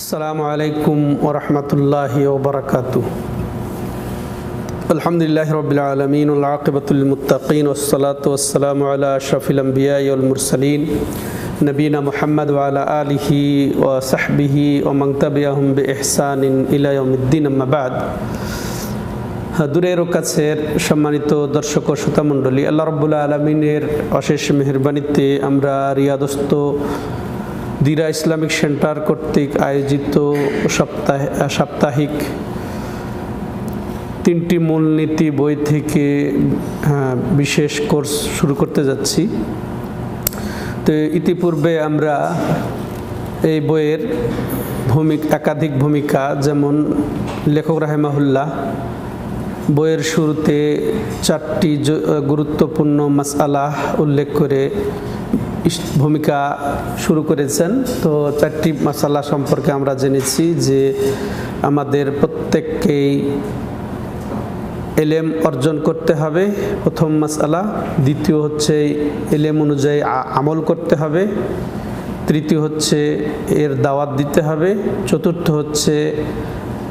আসসালামু আলাইকুম ওয়া রাহমাতুল্লাহি ওয়া বারাকাতুহু। আলহামদুলিল্লাহি রাব্বিল আলামিন ওয়াল আকিবাতু লিল মুত্তাকিন ওয়াস সালাতু ওয়াস সালামু আলা আশরাফিল আমবিয়া ওয়াল মুরসালিন নবিয়িনা মুহাম্মদ ওয়া আলা আলিহি ওয়া সাহবিহি ওয়া মান তাবিআহুম বিইহসানিন ইলা ইয়াউমিদ্দিন, আম্মা বাদ। দূরের ও কাছের সম্মানিত দর্শক ও শ্রোতা মণ্ডলী, আল্লাহ রাব্বুল আলামিনের অশেষ মেহেরবানিতে আমরা রিয়াদস্থ দিরা ইসলামিক সেন্টার কর্তৃক আয়োজিত সাপ্তাহিক তিনটি মূলনীতি বই থেকে বিশেষ কোর্স শুরু করতে যাচ্ছি। তো ইতিপূর্বে আমরা এই বইয়ের একাধিক ভূমিকা, যেমন লেখক রাহিমাহুল্লাহ বইয়ের শুরুতে 4টি গুরুত্বপূর্ণ মাসআলা উল্লেখ করে ভূমিকা শুরু করেছেন। তো 4টি মাসালা সম্পর্কে আমরা জেনেছি যে আমাদের প্রত্যেককেই ইলম অর্জন করতে হবে, প্রথম মাসালা। দ্বিতীয় হচ্ছে ইলম অনুযায়ী আমল করতে হবে। তৃতীয় হচ্ছে এর দাওয়াত দিতে হবে। চতুর্থ হচ্ছে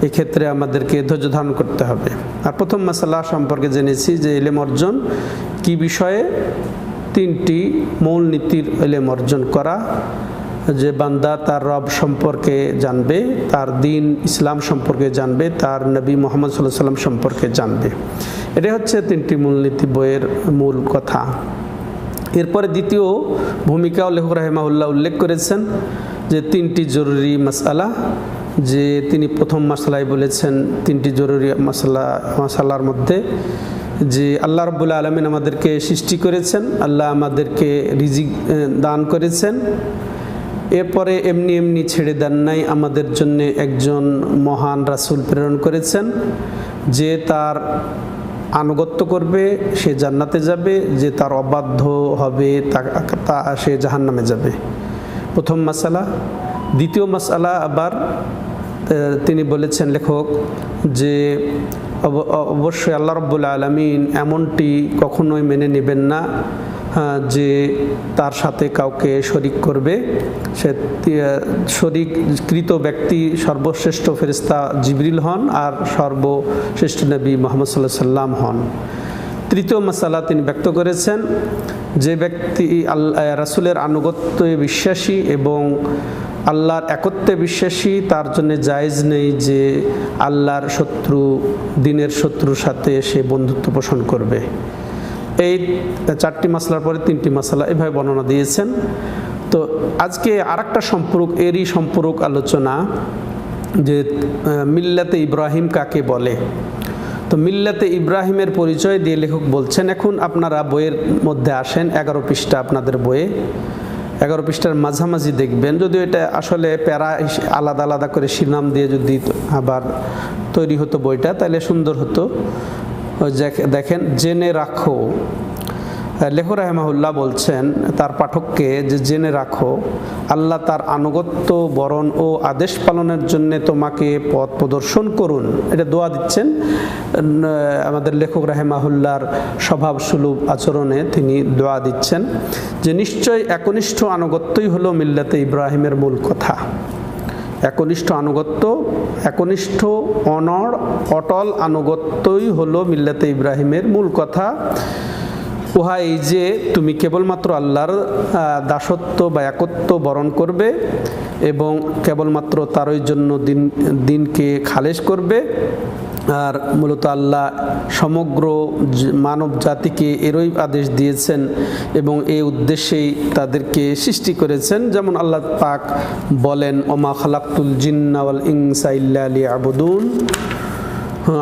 এক্ষেত্রে আমাদেরকে ধৈর্য ধারণ করতে হবে। আর প্রথম মাসালা সম্পর্কে জেনেছি যে ইলম অর্জন কি বিষয়ে, 3টি মূল নীতির ইলম অর্জন করা, যে বান্দা তার রব সম্পর্কে জানবে, তার দিন ইসলাম সম্পর্কে জানবে, তার নবী মুহাম্মদ সাল্লাল্লাহু আলাইহি ওয়াসাল্লাম সম্পর্কে জানবে। এটা হচ্ছে 3টি মূলনীতি বইয়ের মূল কথা। এরপরে দ্বিতীয় ভূমিকাও লেখক রাহিমাহুল্লাহ উল্লেখ করেছেন যে 3টি জরুরি মাসআলা, যে তিনি প্রথম মাসআলায় বলেছেন 3টি জরুরি মাসআলার মধ্যে যে আল্লাহ রাব্বুল আলামিন আমাদেরকে সৃষ্টি করেছেন, আল্লাহ আমাদেরকে রিজিক দান করেছেন, এরপরে এমনি ছেড়ে দেন নাই, আমাদের জন্য একজন মহান রাসূল প্রেরণ করেছেন, যে তার আনুগত্য করবে সে জান্নাতে যাবে, যে তার অবাধ্য হবে তা সে জাহান্নামে যাবে। প্রথম মাসআলা। দ্বিতীয় মাসআলা আবার তিনি বলেছেন লেখক যে অবশ্যই আল্লাহ রাব্বুল আলামিন এমনটি কখনোই মেনে নেবেন না যে তার সাথে কাউকে শরীক করবে। সে শরীককৃত ব্যক্তি সর্বশ্রেষ্ঠ ফেরেশতা জিবরিল হন, আর সর্বশ্রেষ্ঠ নবী মুহাম্মদ সাল্লাল্লাহু আলাইহি ওয়াসাল্লাম হন। তৃতীয় মাসালা তিনি ব্যক্ত করেছেন যে ব্যক্তি রাসূলের আনুগত্যে বিশ্বাসী এবং আল্লাহর একত্বে বিশ্বাসী, তার জন্য জায়েজ নেই যে আল্লাহর শত্রু, দিনের শত্রুর সাথে সে বন্ধুত্ব পোষণ করবে। এই 4টি মাসলার পরে 3টি মাসালা এভাবে বর্ণনা দিয়েছেন। তো আজকে আরেকটা এরই সম্পূরক আলোচনা, যে মিল্লাতে ইব্রাহিম কাকে বলে। তো মিল্লাতে ইব্রাহিমের পরিচয় দিয়ে লেখক বলছেন, এখন আপনারা বইয়ের মধ্যে আসেন, 11 পৃষ্ঠা আপনাদের বইয়ে, 11 পৃষ্ঠার মাঝামাঝি দেখবেন। যদিও এটা আসলে প্যারা আলাদা আলাদা করে শিরোনাম দিয়ে যদি আবার তৈরি হতো বইটা, তাহলে সুন্দর হতো। দেখেন, জেনে রাখো। লেখক রাহিমাহুল্লাহ বলছেন তার পাঠককে যে জেনে রাখো, আল্লাহ তার আনুগত্য বরণ ও আদেশ পালনের জন্য তোমাকে পথ প্রদর্শন করুন। এটা দোয়া দিচ্ছেন। আমাদের লেখক রাহিমাহুল্লাহর স্বভাব সুলভ আচরণে তিনি দোয়া দিচ্ছেন যে নিশ্চয় একনিষ্ঠ আনুগত্যই হলো মিল্লাতে ইব্রাহিমের মূল কথা। একনিষ্ঠ আনুগত্য, একনিষ্ঠ অটল আনুগত্যই হলো মিল্লাতে ইব্রাহিমের মূল কথা। উহা এই যে তুমি কেবলমাত্র আল্লাহর দাসত্ব বা একত্ব বরণ করবে এবং কেবলমাত্র তারই জন্য দিনকে খালেস করবে। আর মূলত আল্লাহ সমগ্র মানব জাতিকে এরই আদেশ দিয়েছেন এবং এই উদ্দেশ্যেই তাদেরকে সৃষ্টি করেছেন। যেমন আল্লাহ পাক বলেন, ওমা খালাকতুল জিন্না ওয়াল ইনসা ইল্লা লিয়াবুদুন,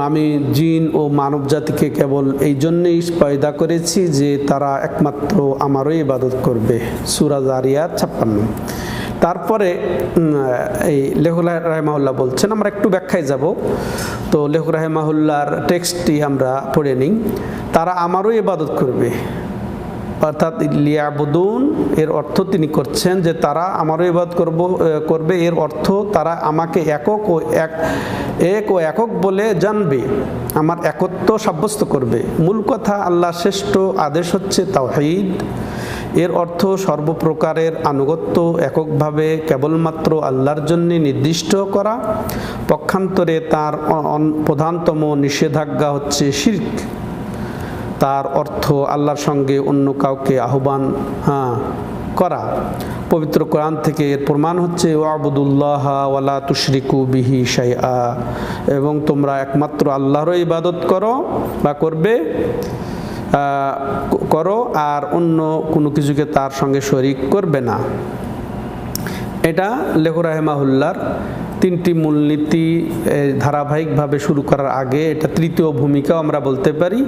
আমি জিন ও মানব জাতিকে কেবল এই জন্যই পয়দা করেছি যে তারা একমাত্র আমারই ইবাদত করবে। সূরা জারিয়াত 56। তারপরে এই লেখক রাহিমাহুল্লাহ বলছেন, আমরা একটু ব্যাখ্যায় যাব। তো লেখক রাহিমাহুল্লাহর টেক্সটটি আমরা পড়ে নিই। তারা আমারই ইবাদত করবে, অর্থাৎ লিয়াবুদুন এর অর্থ তিনি করছেন যে তারা আমারও ইবাদত করবে। এর অর্থ তারা আমাকে একক ও এক ও একক বলে জানবে, আমার একত্ব সাব্যস্ত করবে। মূল কথা, আল্লাহ শ্রেষ্ঠ আদেশ হচ্ছে তাওহীদ। এর অর্থ সর্বপ্রকারের আনুগত্য এককভাবে কেবলমাত্র আল্লাহর জন্য নির্দিষ্ট করা। পক্ষান্তরে তার প্রধানতম নিষেধাজ্ঞা হচ্ছে শিরক। তার অর্থ আল্লাহর সঙ্গে অন্য কাউকে আহ্বান করা। পবিত্র কোরআন থেকে এর প্রমাণ হচ্ছে ওয়াবুদুল্লাহ ওয়ালা তুশরিকু বিহি শাইআ, এবং তোমরা একমাত্র আল্লাহরই ইবাদত করো বা করবে আর অন্য কোনো কিছুকে তার সঙ্গে শরীক করবে না। এটা লেখক রাহিমাহুল্লাহর 3টি মূলনীতি ধারাবাহিকভাবে শুরু করার আগে এটা তৃতীয় ভূমিকাও আমরা বলতে পারি,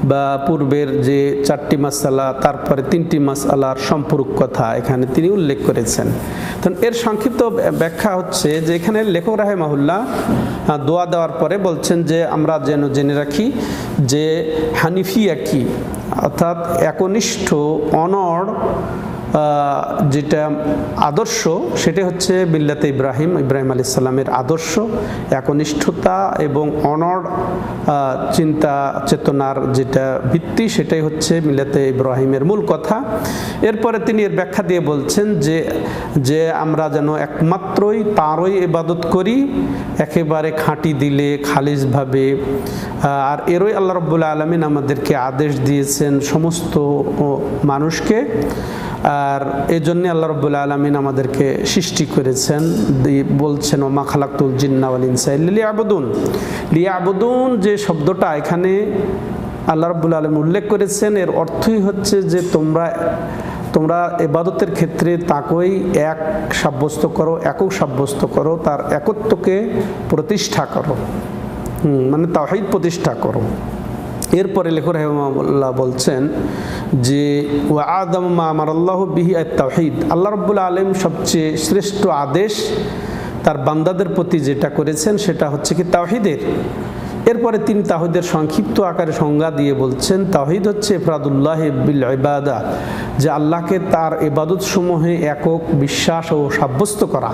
বা পূর্বের যে 4টি মাসআলা তারপরে 3টি মাসআলার সম্পর্কতা এখানে তিনি উল্লেখ করেছেন। তো এর সংক্ষিপ্ত ব্যাখ্যা হচ্ছে যে এখানে লেখক রাহিমাহুল্লাহ দোয়া দেওয়ার পরে বলছেন যে আমরা যেন জেনে রাখি যে হানিফিয়া কি, অর্থাৎ একনিষ্ঠ অনড় যেটা আদর্শ সেটা হচ্ছে মিল্লাতে ইব্রাহিম আলাইহিস সালামের আদর্শ। একনিষ্ঠতা এবং অনড় চিন্তা চেতনার যেটা ভিত্তি সেটাই হচ্ছে মিল্লাতে ইব্রাহিমের মূল কথা। এরপরে তিনি এর ব্যাখ্যা দিয়ে বলছেন যে আমরা যেন একমাত্রই তারই ইবাদত করি, একেবারে খাঁটি দিলে খালিসভাবে। আর এরই আল্লাহ রাব্বুল আলামিন আমাদেরকে আদেশ দিয়েছেন সমস্ত মানুষকে। আর এই জন্যে আল্লাহ রাব্বুল আলামিন আমাদেরকে সৃষ্টি করেছেন, বলছেন ওমা খালাকতুল জিন্না ওয়াল ইনসা ইল্লা লিয়াবুদুন। যে শব্দটা এখানে আল্লাহ রাব্বুল আলামিন উল্লেখ করেছেন এর অর্থই হচ্ছে যে তোমরা ইবাদতের ক্ষেত্রে তাকেই এক সাব্যস্ত করো, একক সাব্যস্ত করো, তার একত্বকে প্রতিষ্ঠা করো, মানে তাওহীদ প্রতিষ্ঠা করো। এরপরে লেখক রাহিমাহুল্লাহ বলছেন যে ওয়া আযম মা আমারাল্লাহু বিহি আত-তাওহীদ। আল্লাহ রাব্বুল আলামিন সবচেয়ে শ্রেষ্ঠ আদেশ তার বান্দাদের প্রতি যেটা করেছেন সেটা হচ্ছে কি তাওহীদের। এরপরে তিনি তাওহীদের সংক্ষিপ্ত আকারে সংজ্ঞা দিয়ে বলছেন তাওহীদ হচ্ছে ইফরাদুল্লাহ বিল ইবাদাত, যে আল্লাহকে তার ইবাদত সমূহে একক বিশ্বাস ও সাব্যস্ত করা,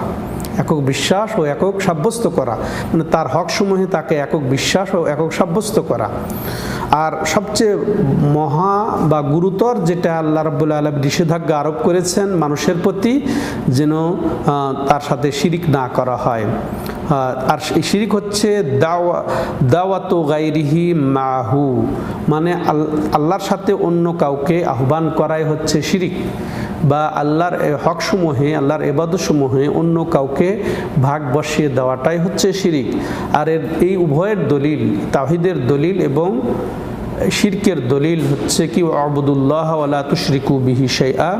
একক বিশ্বাস ও একক সাব্যস্ত করা, মানে তার হকসমূহে তাকে একক বিশ্বাস ও একক সাব্যস্ত করা। আর সবচেয়ে মহা বা গুরুতর যেটা আল্লাহ রাব্বুল আলামিন নিষেধাজ্ঞা আরোপ করেছেন মানুষের প্রতি, যেন তার সাথে শিরিক না করা হয়। আর এই শিরিক হচ্ছে দাওয়াতু গায়রিহি মাহু, মানে আল্লাহর সাথে অন্য কাউকে আহ্বান করাই হচ্ছে শিরিক, বা আল্লাহর হকসমূহে আল্লাহর ইবাদতসমূহে অন্য কাউকে ভাগ বসিয়ে দেওয়াটাই হচ্ছে শিরিক। আর এই উভয়ের দলিল, তাওহীদের দলিল এবং শিরকের দলিল হচ্ছে কি আবুদুল্লাহ ওয়ালা তুশরিকু বিহি শাইআ,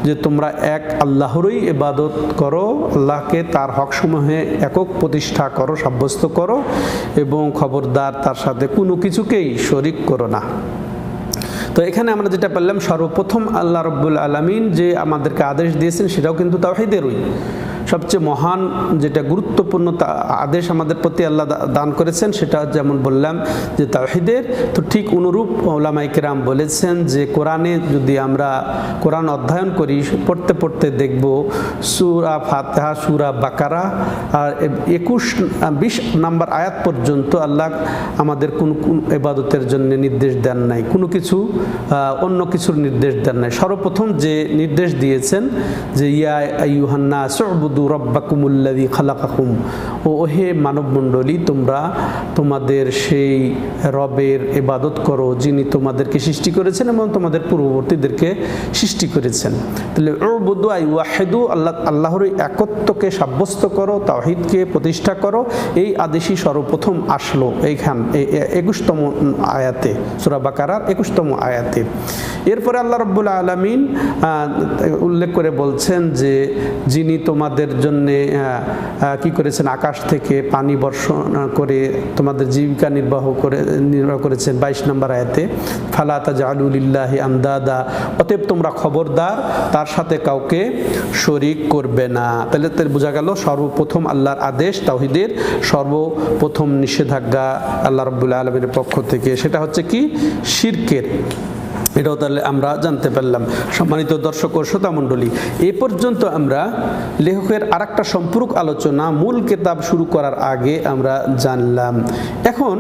যে তোমরা এক আল্লাহরই ইবাদত করো, আল্লাহকে তার হকসমূহে একক প্রতিষ্ঠা করো, সাব্যস্ত করো, এবং খবরদার তার সাথে কোনো কিছুকেই শরিক করো না। তো এখানে আমরা যেটা পেলাম, সর্বপ্রথম আল্লাহ রাব্বুল আলামিন যে আমাদেরকে আদেশ দিয়েছেন সেটাও কিন্তু তাওহীদেরই সবচেয়ে মহান যেটা গুরুত্বপূর্ণ আদেশ আমাদের প্রতি আল্লাহ দান করেছেন, সেটা যেমন বললাম যে তাওহীদের। তো ঠিক অনুরূপ উলামায়ে কেরাম বলেছেন যে কোরআনে যদি আমরা কোরআন অধ্যয়ন করি, পড়তে পড়তে দেখব সূরা ফাতিহা, সূরা বাকারা আর 21-20 নম্বর আয়াত পর্যন্ত আল্লাহ আমাদের কোন ইবাদতের জন্য নির্দেশ দেন নাই, কোনো কিছু অন্য কিছুর নির্দেশ দেন নাই। সর্বপ্রথম যে নির্দেশ দিয়েছেন যে ইয়া আইয়ুহান নাস উবুদু রাব্বাকুমুল্লাযী খালাকাকুম, ওহে মানব মণ্ডলী তোমরা তোমাদের সেই রবের ইবাদত করো যিনি তোমাদেরকে সৃষ্টি করেছেন এবং তোমাদের পূর্ববর্তীদেরকে সৃষ্টি করেছেন। তাহলে উবুদু আই ওয়াহিদু, আল্লাহর একত্বকে সাব্যস্ত করো, তাওহীদকে প্রতিষ্ঠা করো, এই আদেশই সর্বপ্রথম আসলো এইখান 21তম আয়াতে, সূরা বাকারার 21তম আয়াতে। এরপরে আল্লাহ রাব্বুল আলামিন উল্লেখ করে বলছেন যে যিনি তোমাদের জন্যে কি করেছেন, আকাশ থেকে পানি বর্ষণ করে তোমাদের জীবিকা নির্বাহ করেছেন 22 নম্বর আয়াতে, ফালা তাজআলু লিল্লাহি আমদাদা, অতএব তোমরা খবরদার তার সাথে কাউকে শরীক করবে না। তাহলে বোঝা গেল সর্বপ্রথম আল্লাহর আদেশ তাওহীদের, সর্বপ্রথম নিষেধাজ্ঞা আল্লাহ রাব্বুল আলামিনের পক্ষ থেকে, সেটা হচ্ছে কি শিরকের। এটাও তাহলে আমরা জানতে পারলাম। সম্মানিত দর্শক ও শ্রোতা মণ্ডলী, এ পর্যন্ত আমরা লেখকের আরেকটা সম্পূরক আলোচনা মূল কিতাব শুরু করার আগে আমরা জানলাম। এখন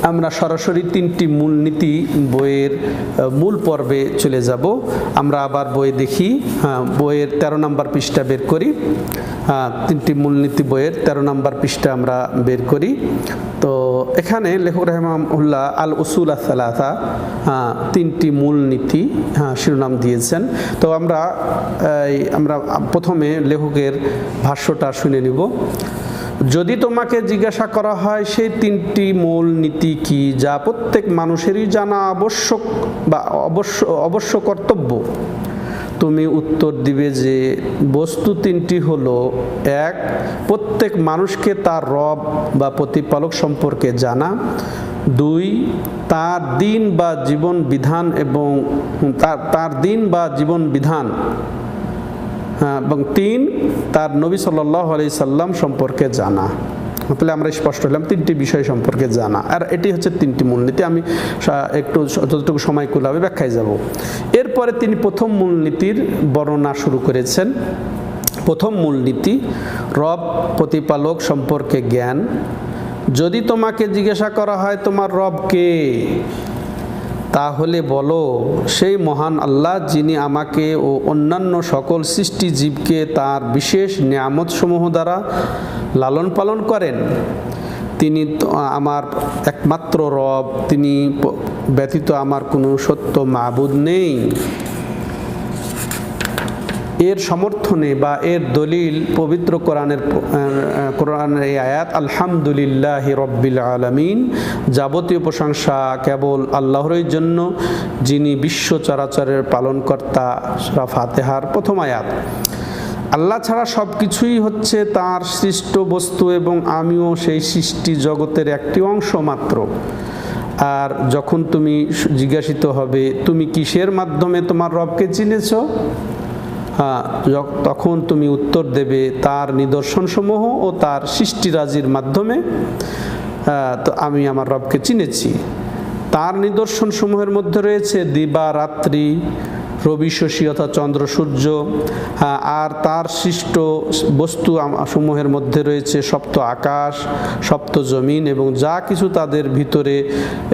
আমরা সরাসরি 3টি মূলনীতি বইয়ের মূল পর্বে চলে যাব। আমরা আবার বই দেখি, বইয়ের 13 নম্বর পৃষ্ঠা বের করি। 3টি মূলনীতি বইয়ের 13 নম্বর পৃষ্ঠা আমরা বের করি। তো এখানে লেখক রাহিমাহুল্লাহ আল উসুল আস-সালাসা 3টি মূলনীতি শিরোনাম দিয়েছেন। তো আমরা প্রথমে লেখকের ভাষ্যটা শুনে নিব। যদি তোমাকে জিজ্ঞাসা করা হয় সেই 3টি মূল নীতি কি, যা প্রত্যেক মানুষেরই জানা আবশ্যক বা অবশ্য কর্তব্য, তুমি উত্তর দিবে যে বস্তু 3টি হলো: 1, প্রত্যেক মানুষকে তার রব বা প্রতিপালক সম্পর্কে জানা; 2, তার দিন বা জীবন বিধান এবং এবং 3, তার নবী সাল্লাল্লাহু আলাইহি সাল্লাম সম্পর্কে জানা। তাহলে আমরা স্পষ্ট হলাম 3টি বিষয় সম্পর্কে জানা, আর এটি হচ্ছে 3টি মূলনীতি। আমি একটু যতটুকু সময় কুলাবে ব্যাখ্যায় যাব। এরপরে তিনি প্রথম মূলনীতির বর্ণনা শুরু করেছেন। প্রথম মূলনীতি রব প্রতিপালক সম্পর্কে জ্ঞান। যদি তোমাকে জিজ্ঞাসা করা হয় তোমার রব কে, তাহলে বলো সেই মহান আল্লাহ যিনি আমাকে ও অন্যান্য সকল সৃষ্টি জীবকে তার বিশেষ নিয়ামতসমূহ দ্বারা লালন পালন করেন। তিনি আমার একমাত্র রব, তিনি ব্যতীত আমার কোনো সত্য মাবুদ নেই। এর সমর্থনে বা এর দলিল পবিত্র কোরআনের এই আয়াত, আলহামদুলিল্লাহি রব্বিল আলামিন, যাবতীয় প্রশংসা কেবল আল্লাহরই জন্য যিনি বিশ্ব চরাচরের পালনকর্তা। সূরা ফাতিহার প্রথম আয়াত। আল্লাহ ছাড়া সব কিছুই হচ্ছে তার সৃষ্ট বস্তু এবং আমিও সেই সৃষ্টি জগতের একটি অংশ মাত্র। আর যখন তুমি জিজ্ঞাসিত হবে তুমি কিসের মাধ্যমে তোমার রবকে চিনেছ, তখন তুমি উত্তর দেবে তার নিদর্শনসমূহ ও তার সৃষ্টিরাজির মাধ্যমে তো আমি আমার রবকে চিনেছি। তার নিদর্শনসমূহের মধ্যে রয়েছে দিবা রাত্রি, রবি শশী অর্থাৎ চন্দ্র সূর্য, আর তার সৃষ্ট বস্তু সমূহের মধ্যে রয়েছে সপ্ত আকাশ, সপ্ত জমিন এবং যা কিছু তাদের ভিতরে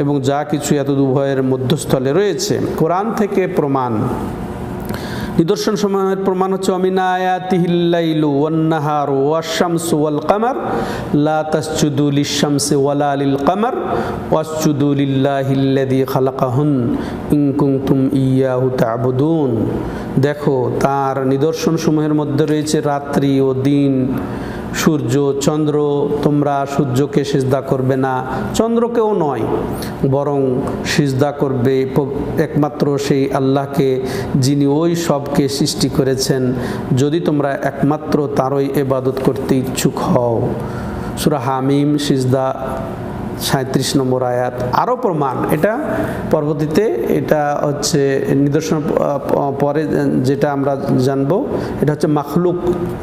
এবং যা কিছু এত উভয়ের মধ্যস্থলে রয়েছে। কোরআন থেকে প্রমাণ। নিদর্শন সমূহের প্রমাণ হচ্ছে অমিন আয়াতিহিল লাইলু ওয়ান নাহারু ওয়াশ-শামসু ওয়াল কামার লা তাসজুদু লিশ-শামসি ওয়ালা লিল কামার ওয়াসজুদু লিল্লাহিল্লাযী খালাকাহুন ইন কুনতুম ইয়্যাহু তা'বুদুন। দেখো তার নিদর্শন সমূহের মধ্যে রয়েছে রাত্রি ও দিন, সূর্য, চন্দ্র। তোমরা সূর্যকে সিজদা করবে না, চন্দ্রকেও নয়, বরং সিজদা করবে একমাত্র সেই আল্লাহকে যিনি ওই সবকে সৃষ্টি করেছেন, যদি তোমরা একমাত্র তারই ইবাদত করতে ইচ্ছুক হও। সূরা হামিম সিজদা 37 নম্বর আয়াত। আরও প্রমাণ, এটা পরবর্তীতে এটা হচ্ছে নিদর্শন পরে যেটা আমরা জানবো, এটা হচ্ছে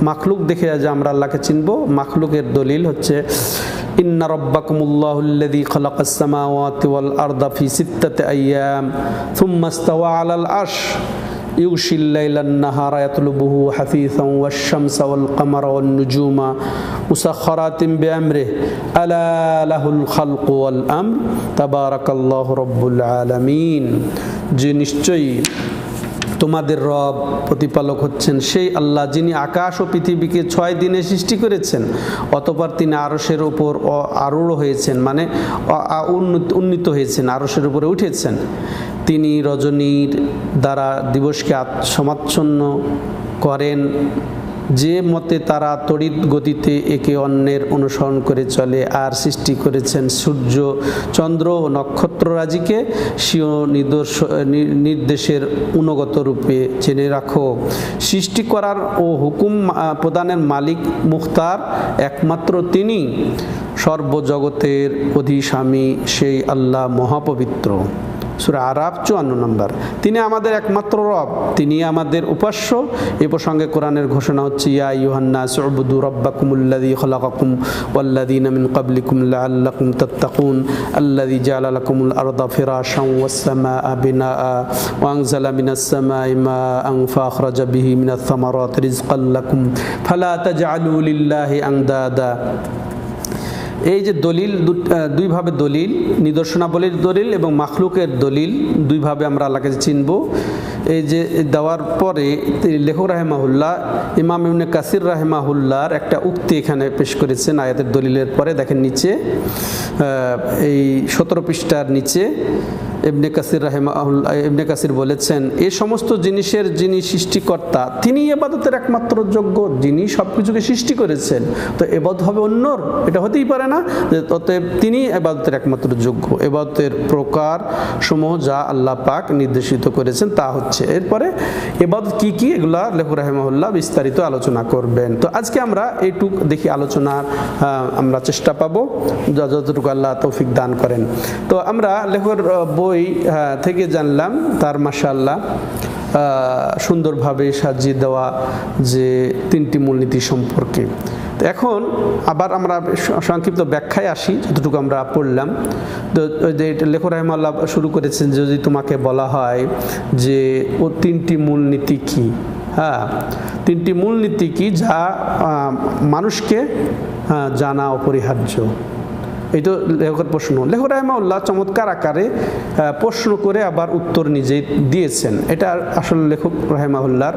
মাখলুক দেখে যে আমরা আল্লাহকে চিনব। মাখলুকের দলিল হচ্ছে ইন্না রাব্বাকুমুল্লাহুল্লাযী খালাকাস সামাওয়াতি ওয়াল আরদা ফি সিত্তাতি আইয়াম সুম্মা ইসতাওয়া আলাল আরশ ইউশিল লাইলান নাহারা ইয়াতলুবুহু হাসীসান ওয়াশ-শামসা ওয়াল কামারা ওয়ান নুজুমা মুসাখখারাতিন বিআমরিহি আলা লাহুল খালকু ওয়াল আমর তাবারাকাল্লাহু রাব্বুল আলামিন। যে নিশ্চয়ই তোমাদের রব প্রতিপালক হচ্ছেন সেই আল্লাহ যিনি আকাশ ও পৃথিবীকে 6 দিনে সৃষ্টি করেছেন, অতঃপর তিনি আরশের উপর আরূঢ় হয়েছেন, মানে উন্নীত হয়েছেন, আরশের উপরে উঠেছেন। তিনি রজনীর দ্বারা দিবসকে সমাচ্ছন্ন করেন, যে মতে তারা তড়িৎ গতিতে একে অন্যের অনুসরণ করে চলে, আর সৃষ্টি করেছেন সূর্য, চন্দ্র ও নক্ষত্ররাজিকে স্বীয় নির্দেশের অনুগত রূপে। জেনে রাখো সৃষ্টি করার ও হুকুম প্রদানের মালিক মুখতার একমাত্র তিনি, সর্বজগতের অধিস্বামী সেই আল্লাহ মহাপবিত্র। সূরা আরাফ 54 নম্বর। তিনি আমাদের একমাত্র রব, তিনি আমাদের উপাস্য। এই প্রসঙ্গে কোরআনের ঘোষণা হচ্ছে ইয়া আইয়ুহান নাস উবুদু রাব্বাকুমুল্লাযী খালাকাকুম ওয়াল্লাযীনা মিন ক্বাবলিকুম লাআল্লাকুম তাত্তাকুন আল্লাযী জাআলা লাকুমুল আরদা ফিরাশান ওয়াস সামাআ বিনাআ ওয়া আনজালা মিনাস সামাই মাআন ফাআখরাজা বিহি মিনাস সামারাতি রিজকাল লাকুম ফালা তাজআলু লিল্লাহি আনদাদা। এই যে দলিল, দুইভাবে দলিল, নিদর্শনাবলীর দলিল এবং মাখলুকের দলিল, দুইভাবে আমরা আল্লাহকে চিনব। এই যে দেওয়ার পরে লেখক রাহেমাহুল্লাহ ইমাম ইবনে কাসির রাহেমাহুল্লাহর একটা উক্তি এখানে পেশ করেছেন আয়াতের দলিলের পরে। দেখেন নিচে, এই 17 পৃষ্ঠার নিচে ইবনে কাসির রাহিমাহুল্লাহ, ইবনে কাসির বলেছেন এই সমস্ত জিনিসের যিনি সৃষ্টিকর্তা তিনি ইবাদতের একমাত্র যোগ্য, যিনি সব কিছুকে সৃষ্টি করেছেন। তো ইবাদত হবে অন্যর, এটা হতেই পারে না। অতএব তিনি ইবাদতের একমাত্র যোগ্য। ইবাদতের প্রকার সমূহ যা আল্লাহ পাক নির্দেশিত করেছেন তা হচ্ছে। এরপরে ইবাদত কি কি, এগুলা লেখক রাহিমাহুল্লাহ বিস্তারিত আলোচনা করবেন। তো আজকে আমরা এইটুক দেখি আলোচনা আমরা চেষ্টা পাবো, যতটুকু আল্লাহ তৌফিক দান করেন। তো আমরা লেখকের বই থেকে জানলাম তার মাশাআল্লাহ সুন্দরভাবে সাজিয়ে দেওয়া যে 3টি মূলনীতি সম্পর্কে। তো এখন আবার আমরা সংক্ষিপ্ত ব্যাখ্যায় আসি, যতটুকু আমরা পড়লাম। তো যে লেখক রাহিমাহুল্লাহ শুরু করেছেন, যদি তোমাকে বলা হয় যে ও 3টি মূলনীতি কি, হ্যাঁ 3টি মূলনীতি কি যা মানুষকে জানা অপরিহার্য। এই তো লেখকের প্রশ্ন। লেখক রাহিমাহুল্লাহ চমৎকার আকারে প্রশ্ন করে আবার উত্তর নিজেই দিয়েছেন। এটা আসলে লেখক রাহিমাহুল্লাহর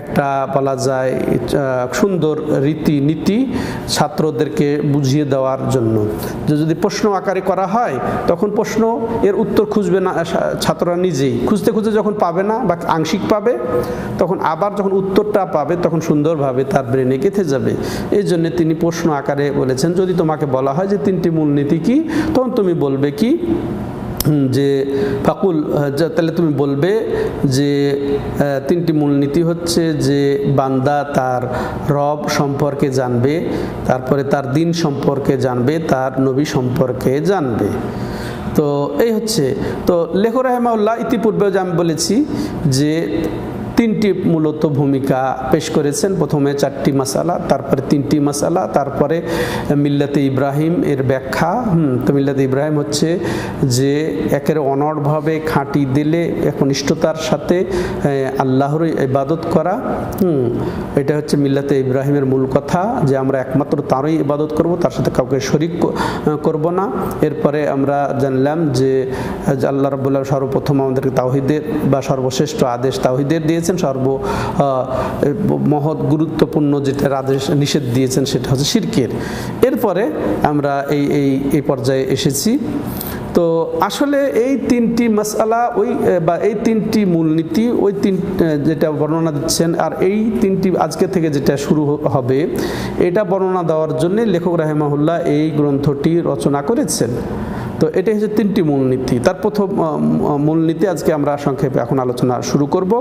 একটা বলা যায় সুন্দর রীতি ছাত্রদেরকে বুঝিয়ে দেওয়ার জন্য। যে যদি প্রশ্ন আকারে করা হয় তখন প্রশ্ন এর উত্তর খুঁজবে না ছাত্ররা নিজেই, খুঁজতে খুঁজতে যখন পাবে না বা আংশিক পাবে, তখন আবার যখন উত্তরটা পাবে তখন সুন্দরভাবে তার ব্রেনে গেঁথে যাবে। এই জন্য তিনি প্রশ্ন আকারে বলেছেন, যদি তোমাকে বলা হয় যে 3টি মূলনীতি কি, তখন তুমি বলবে কি যে ফাকুল, তাহলে তুমি বলবে যে 3টি মূলনীতি হচ্ছে যে বান্দা তার রব সম্পর্কে জানবে, তারপরে তার দিন সম্পর্কে জানবে, তার নবী সম্পর্কে জানবে। তো এই হচ্ছে। তো লেখক রাহিমাহুল্লাহ ইতিপূর্বে যে আমি বলেছি যে 3টি মূলত ভূমিকা পেশ করেছেন। প্রথমে 4টি মাসালা, তারপরে 3টি মাসালা, তারপরে মিল্লাতে ইব্রাহিম এর ব্যাখ্যা। তো মিল্লাতে ইব্রাহিম হচ্ছে যে একের অনড়ভাবে খাঁটি দিলে একনিষ্ঠতার সাথে আল্লাহর ইবাদত করা। এটা হচ্ছে মিল্লাতে ইব্রাহিমের মূল কথা, যে আমরা একমাত্র তারই ইবাদত করব, তার সাথে কাউকে শরিক করব না। এরপরে আমরা জানলাম যে আল্লাহ রাব্বুল আলামিন সর্বপ্রথম আমাদেরকে তাওহীদের বা সর্বশ্রেষ্ঠ আদেশ তাওহীদের দিয়েছেন, মহৎ গুরুত্বপূর্ণ যেটার আদেশ নিষেধ দিয়েছেন সেটা হচ্ছে শিরকের। এরপরে আমরা এই পর্যায়ে এসেছি। তো আসলে এই 3টি মাসআলা বা এই 3টি মূলনীতি যেটা বর্ণনা দিচ্ছেন, আর এই 3টি আজকে থেকে যেটা শুরু হবে এটা বর্ণনা দেওয়ার জন্য লেখক রাহিমাহুল্লাহ এই গ্রন্থটি রচনা করেছেন। তো এটাই হচ্ছে 3টি মূলনীতি। তার প্রথম মূলনীতি আজকে আমরা সংক্ষেপে এখন আলোচনা শুরু করব।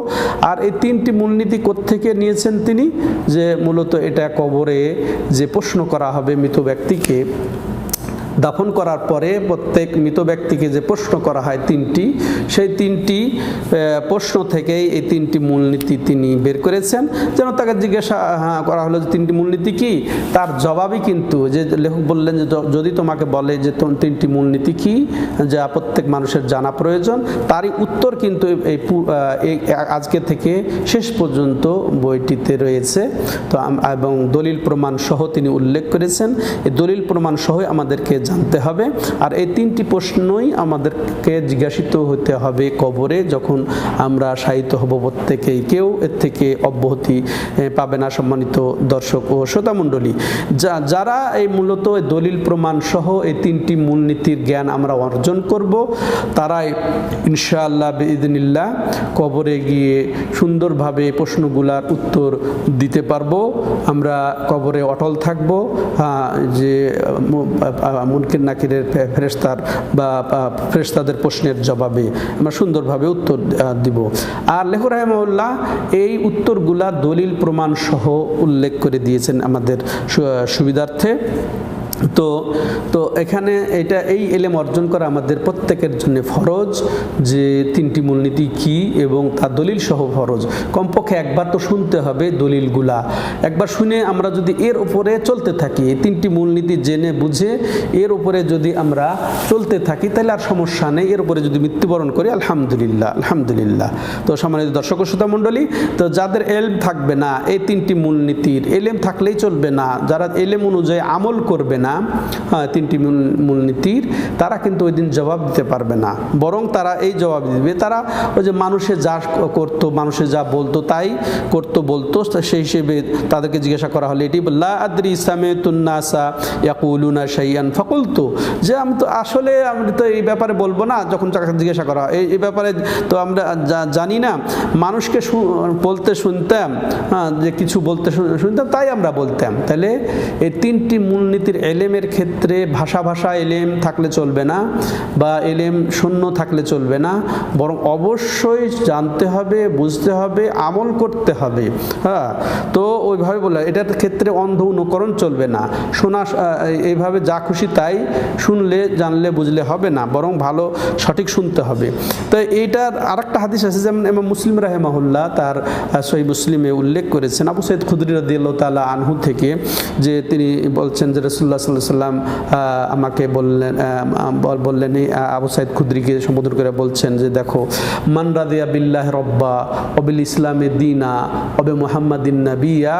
আর এই 3টি মূলনীতি কোত্থেকে নিয়েছেন তিনি, যে মূলত এটা কবরে যে প্রশ্ন করা হবে মৃত ব্যক্তিকে দাফন করার পরে প্রত্যেক মৃত ব্যক্তিকে যে প্রশ্ন করা হয় 3টি, সেই 3টি প্রশ্ন থেকেই এই 3টি মূলনীতি তিনি বের করেছেন। যেন তাকে জিজ্ঞাসা করা হলো যে 3টি মূলনীতি কি, তার জবাবই কিন্তু যে লেখক বললেন যে যদি তোমাকে বলে যে 3টি মূলনীতি কি যা প্রত্যেক মানুষের জানা প্রয়োজন, তারই উত্তর কিন্তু এই আজকে থেকে শেষ পর্যন্ত বইটিতে রয়েছে। তো এবং দলিল প্রমাণ সহ তিনি উল্লেখ করেছেন। এই দলিল প্রমাণ সহ আমাদেরকে জানতে হবে। আর এই 3টি প্রশ্নই আমাদেরকে জিজ্ঞাসিত হতে হবে কবরে, যখন আমরা শায়িত হব প্রত্যেকেই। কেউ এর থেকে অব্যাহতি পাবে না। সম্মানিত দর্শক ও শ্রোতামণ্ডলী, যারা এই মূলত দলিল প্রমাণ সহ এই 3টি মূলনীতির জ্ঞান আমরা অর্জন করব, তারাই ইনশাআল্লাহ বিইذনিল্লাহ কবরে গিয়ে সুন্দরভাবে প্রশ্নগুলার উত্তর দিতে পারবো। আমরা কবরে অটল থাকব, যে মুনকির নাকিরের ফেরেশতাদের প্রশ্নের জবাবে আমরা সুন্দরভাবে উত্তর দিব। আর লেখক রাহিমাহুল্লাহ এই উত্তরগুলা দলিল প্রমাণ সহ উল্লেখ করে দিয়েছেন আমাদের সুবিধার্থে। তো তো এখানে এই এলেম অর্জন করা আমাদের প্রত্যেকের জন্য ফরজ, যে 3টি মূলনীতি কি এবং তার দলিল সহ ফরজ। কমপক্ষে একবার তো শুনতে হবে দলিলগুলা, একবার শুনে আমরা যদি এর উপরে চলতে থাকি, এই 3টি মূলনীতি জেনে বুঝে এর উপরে যদি আমরা চলতে থাকি তাহলে আর সমস্যা নেই। এর উপরে যদি মৃত্যুবরণ করি আলহামদুলিল্লাহ, আলহামদুলিল্লাহ। তো সম্মানিত দর্শক ও শ্রোতা মণ্ডলী, তো যাদের এলম থাকবে না, এই 3টি মূলনীতির এলেম থাকলেই চলবে না, যারা এলেম অনুযায়ী আমল করবে না 3টি মূলনীতির, তারা কিন্তু ওই দিন জবাব দিতে পারবে না। বরং তারা এই জবাব দিবে, তারা ওই যে মানুষে যা করতো, মানুষে যা বলতো তাই করতো বলতো, সেই হিসেবে তাদেরকে জিজ্ঞাসা করা হলে এটি লা আদরি সামিতুন নাসা ইয়াকুলুনা শাইআন ফাকুলতু, যে আমি তো আসলে আমি তো এই ব্যাপারে বলবো না। যখন জিজ্ঞাসা করা হয় এই ব্যাপারে তো আমরা জানি না, মানুষকে বলতে শুনতাম, যে কিছু বলতে শুনতাম তাই আমরা বলতাম। তাহলে এই 3টি মূলনীতির এলেমের ক্ষেত্রে ভাষা এলেম থাকলে চলবে না, বা এলেম শূন্য থাকলে চলবে না, বরং অবশ্যই জানতে হবে, বুঝতে হবে, আমল করতে হবে। তো ওইভাবে বলে এটার ক্ষেত্রে অন্ধ অনুকরণ চলবে না। শোনা এইভাবে যা খুশি তাই শুনলে জানলে বুঝলে হবে না, বরং ভালো সঠিক শুনতে হবে। তো এইটার আরেকটা হাদিস আছে, যেমন ইমাম মুসলিম রাহিমাহুল্লাহ তার সহিহ মুসলিমে উল্লেখ করেছেন আবু সাঈদ খুদরি রাদিয়াল্লাহু তাআলা আনহু থেকে, যে তিনি বলছেন যে রাসূলুল্লাহ সাল্লাল্লাহু আলাইহি ওয়াসাল্লাম আমাকে বললেন আবু সাঈদ খুদরিকে সম্বোধন করে বলছেন যে দেখো, মান রাদিয়া বিল্লাহি রব্বা ওয়া বিল ইসলামি দীনা ওয়া বি মুহাম্মাদিন নাবিয়্যা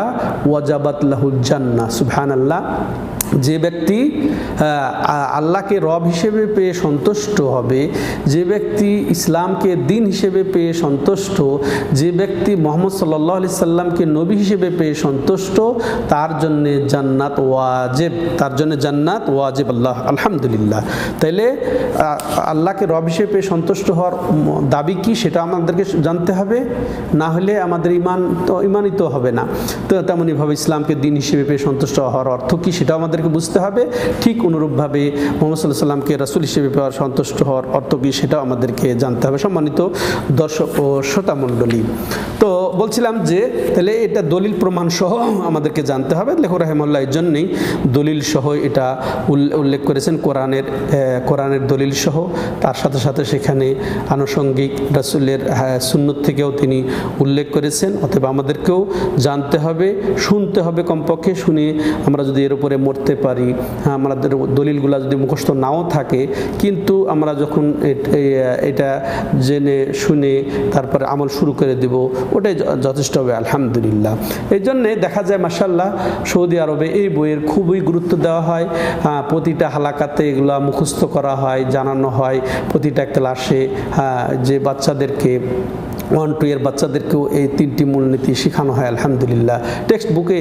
ওয়াজাবাত লাহুল জান্নাহ। সুবহানাল্লাহ। যে ব্যক্তি আল্লাহকে রব হিসেবে পেয়ে সন্তুষ্ট হবে, যে ব্যক্তি ইসলামকে দিন হিসেবে পেয়ে সন্তুষ্ট, যে ব্যক্তি মুহাম্মদ সাল্লাল্লাহু আলাইহি সাল্লামকে নবী হিসেবে পেয়ে সন্তুষ্ট, তার জন্য জান্নাত ওয়াজিব, তার জন্য জান্নাত ওয়াজিব। আলহামদুলিল্লাহ। তাইলে আল্লাহকে রব হিসেবে পেয়ে সন্তুষ্ট হওয়ার দাবি কি সেটা আমাদেরকে জানতে হবে, না হলে আমাদের ইমানই তো হবে না। তো তেমনইভাবে ইসলামকে দিন হিসেবে পেয়ে সন্তুষ্ট হওয়ার অর্থ কি সেটা আমাদেরকে বুঝতে হবে। ঠিক অনুরূপভাবে মুহাম্মদ সাল্লাল্লাহু আলাইহি সাল্লামকে রাসূল হিসেবে পেয়ে সন্তুষ্ট হওয়ার অর্থ কি সেটাও আমাদেরকে জানতে হবে। সম্মানিত দর্শক ও শ্রোতা মণ্ডলী, তো বলছিলাম যে তাহলে এটা দলিল প্রমাণ সহ আমাদেরকে জানতে হবে। লেখক রাহিমাহুল্লাহ এর জন্যই দলিল সহ এটা উল্লেখ করেছেন, কোরআনের দলিল সহ, তার সাথে সাথে সেখানে আনুষঙ্গিক রাসূলের সুন্নত থেকেও তিনি উল্লেখ করেছেন। অতএব আমাদেরকেও জানতে হবে, শুনতে হবে, কমপক্ষে শুনে আমরা যদি এর উপরে মরতে পারি, আমাদের দলিলগুলো যদি মুখস্থ নাও থাকে, কিন্তু আমরা যখন এটা জেনে শুনে তারপরে আমল শুরু করে দেব, ওটাই যথেষ্ট হবে। আলহামদুলিল্লাহ। এই জন্যে দেখা যায় মাশাআল্লাহ সৌদি আরবে এই বইয়ের খুবই গুরুত্ব দেওয়া হয়। প্রতিটা হালাকাতে এগুলা মুখস্থ করা হয়, জানানো হয়। প্রতিটা ক্লাসে যে বাচ্চাদেরকে 1-2 এর বাচ্চাদেরকেও এই 3টি মূলনীতি শেখানো হয়। আলহামদুলিল্লাহ। টেক্সট বুকে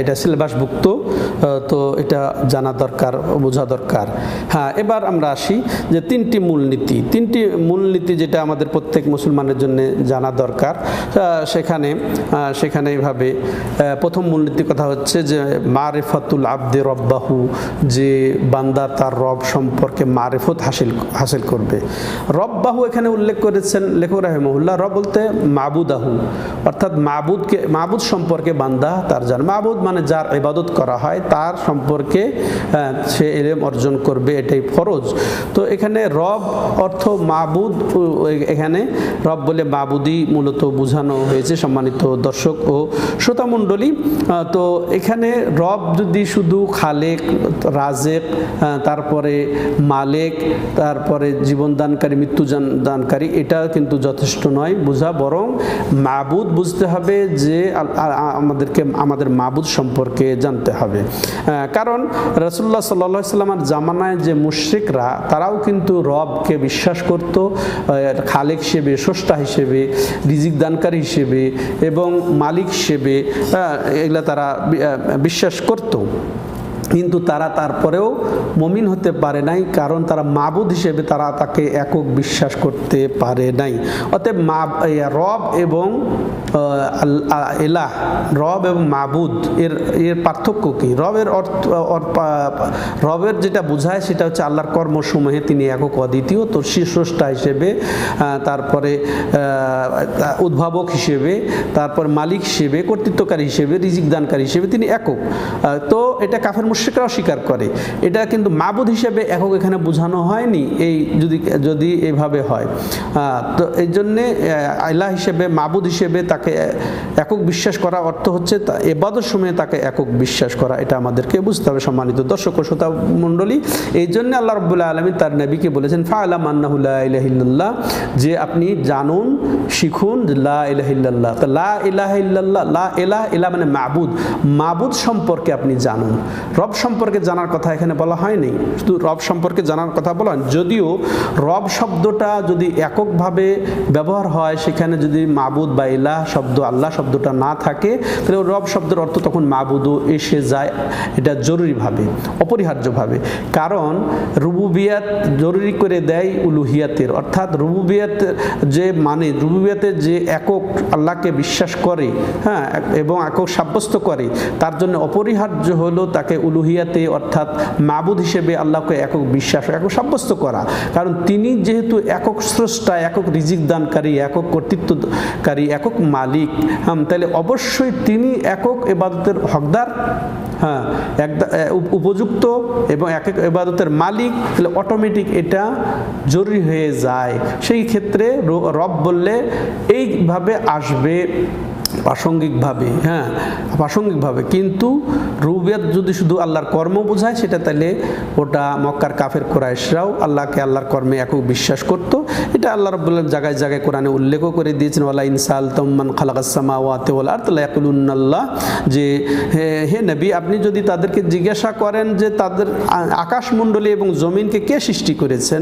এটা সিলেবাসভুক্ত, তো এটা জানা দরকার, বোঝা দরকার। এবার আমরা আসি যে 3টি মূলনীতি যেটা আমাদের প্রত্যেক মুসলমানের জন্য জানা দরকার। সেখানে এইভাবে প্রথম মূলনীতির কথা হচ্ছে যে মারিফাতুল আবদি রব্বাহু, যে বান্দা তার রব সম্পর্কে মারিফত হাসিল করবে। রব্বাহু এখানে উল্লেখ করেছেন লেখক রাহিমাহুল্লাহ, রব বলতে মাবুদাহু, অর্থাৎ মাবুদ সম্পর্কে বান্দা তার জানে। মাবুদ মানে যার ইবাদত করা হয়, তার সম্পর্কে সে ইলম অর্জন করবে, এটাই ফরজ। তো এখানে রব অর্থ মাবুদ, এখানে রব বলে মাবুদি মূলত বোঝানো হয়েছে। সম্মানিত দর্শক ও শ্রোতা মণ্ডলী, তো এখানে রব যদি শুধু খালেক, রাজেক, তারপরে মালেক, তারপরে জীবনদানকারী, মৃত্যুদানকারী, এটা কিন্তু যথেষ্ট নয় বোঝা, বরং মাবুদ বুঝতে হবে, যে আমাদের মাবুদ সম্পর্কে জানতে হবে। কারণ রাসূলুল্লাহ সাল্লাল্লাহু আলাইহি ওয়াসাল্লামের জামানায় যে মুশরিকরা, তারাও কিন্তু রবকে বিশ্বাস করত খালেক হিসেবে, স্রষ্টা হিসেবে, রিজিক দানকারী হিসেবে এবং মালিক হিসেবে, এগুলা তারা বিশ্বাস করত। কিন্তু তারা তারপরেও মুমিন হতে পারে নাই, কারণ তারা মাবুদ হিসেবে তারা তাকে একক বিশ্বাস করতে পারে নাই। অতএব রব এবং এলাহ, রব এবং মাবুদ এর পার্থক্য কি? রবের রবের যেটা বোঝায় সেটা হচ্ছে আল্লাহর কর্মসমূহে তিনি একক অদ্বিতীয়, তো স্রষ্টা হিসেবে, তারপরে উদ্ভাবক হিসেবে, তারপর মালিক হিসেবে, কর্তৃত্বকারী হিসেবে, রিজিক দানকারী হিসেবে তিনি একক। তো এটা কাফের মুশরিকরাও স্বীকার করে। এটা কিন্তু মাবুদ হিসেবে একক এখানে বোঝানো হয়নি, এই যদি এভাবে হয়। তো এই জন্যে আল্লাহ হিসেবে, মাবুদ হিসেবে তাকে একক বিশ্বাস করা অর্থ হচ্ছে ইবাদত সময়ে তাকে একক বিশ্বাস করা। এটা আমাদেরকে বুঝতে হবে সম্মানিত দর্শক ও শ্রোতা মণ্ডলী। এই জন্য আল্লাহ রাব্বুল আলামিন তার নবীকে বলেছেন ফাআলাম আন্নাহু লা ইলাহা ইল্লাল্লাহ, যে আপনি জানুন, শিখুন লা ইলাহা ইল্লাল্লাহ। তো লা ইলাহা ইল্লাল্লাহ, লা ইলাহা মানে মাবুদ, মাবুদ সম্পর্কে আপনি জানুন। রব সম্পর্কে জানার কথা এখানে বলা হয়নি, শুধু রব সম্পর্কে জানার কথা বলা হয়। যদিও রব শব্দটা যদি এককভাবে ব্যবহার হয়, সেখানে যদি মাবুদ বা ইলাহ শব্দ, আল্লাহ শব্দটা না থাকে, তাহলে রব শব্দের অর্থ তখন মাবুদও এসে যায়, এটা জরুরিভাবে, অপরিহার্যভাবে। কারণ রুবুবিয়াত জরুরি করে দেয় উলুহিয়াতের, অর্থাৎ রুবুবিয়াত যে মানে রুবুবিয়াতের যে একক আল্লাহকে বিশ্বাস করে, হ্যাঁ, এবং একক সাব্যস্ত করে, তার জন্য অপরিহার্য হলো তাকে উলুহিয়াতে অর্থাৎ মাবুদ হিসেবে আল্লাহকে একক বিশ্বাস, একক সাব্যস্ত করা। কারণ তিনি যেহেতু একক স্রষ্টা, একক রিজিক দানকারী, একক কর্তৃত্বকারী, একক মালিক, তাহলে অবশ্যই তিনি একক ইবাদতের হকদার, হ্যাঁ, উপযুক্ত এবং একক ইবাদতের মালিক, তাহলে অটোমেটিক এটা জরুরি হয়ে যায়। সেই ক্ষেত্রে রব বললে এইভাবে আসবে প্রাসঙ্গিকভাবে, হ্যাঁ, প্রাসঙ্গিকভাবে। কিন্তু রুবিয়াত যদি শুধু আল্লাহর কর্ম বোঝায়, সেটা তাহলে ওটা মক্কার কাফের কুরাইশরাও আল্লাহকে আল্লাহর কর্মে একক বিশ্বাস করত। এটা আল্লাহ রাব্বুল আলামিন জায়গায় জায়গায় কোরআনে উল্লেখও করে দিয়েছেন, ওয়ালা ইন সাআলতুম মান খালাকাস সামাওয়াতি ওয়াল আরদ লা ইয়াকুলুন্নাল্লাহ, যে হে নবী, আপনি যদি তাদেরকে জিজ্ঞাসা করেন যে তাদের আকাশমণ্ডলী এবং জমিনকে কে সৃষ্টি করেছেন,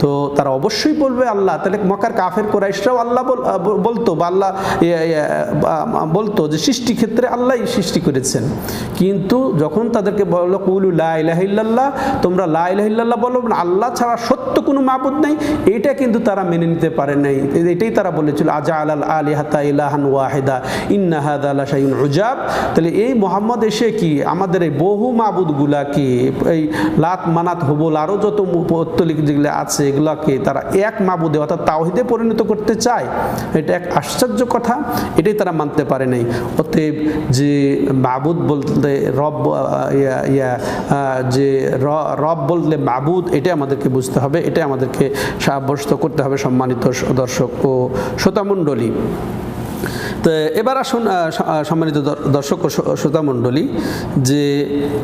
তো তারা অবশ্যই বলবে আল্লাহ। তাহলে মক্কার কাফের কুরাইশরাও আল্লাহ বলতো, বা আল্লাহ বলতো যে সৃষ্টি ক্ষেত্রে আল্লাহই সৃষ্টি করেছেন। কিন্তু যখন তাদেরকে বলল কুলু লা ইলাহা ইল্লাল্লাহ, তোমরা লা ইলাহা ইল্লাল্লাহ বলো, আল্লাহ ছাড়া সত্য কোনো মাবুদ নাই, এটা কিন্তু তারা মেনে নিতে পারে নাই। এটাই তারা বলেছিল আজআলাল আলিহাতা ইলাহান ওয়াহিদা ইন্না হাযা লাশাইউন উজাব। তাহলে এই মুহাম্মদ এসে কি আমাদের এই বহু মাবুদগুলাকে, এই লাত মানাত হুবল আরও যত পৌত্তলিক যেগুলো আছে, এগুলাকে তারা এক মাবুদে অর্থাৎ তাওহীদে পরিণত করতে চায়। এটা এক আশ্চর্য কথা, এটাই তারা মানতে পারে নাই। অতএব যে মাবুদ বলতে রব, যে রব বললে মাবুদ, এটা আমাদেরকে বুঝতে হবে, এটা আমাদেরকে সাব্যস্ত করতে হবে সম্মানিত দর্শক ও শ্রোতামণ্ডলী। তো এবার আসুন সম্মানিত দর্শক ও শ্রোতামণ্ডলী, যে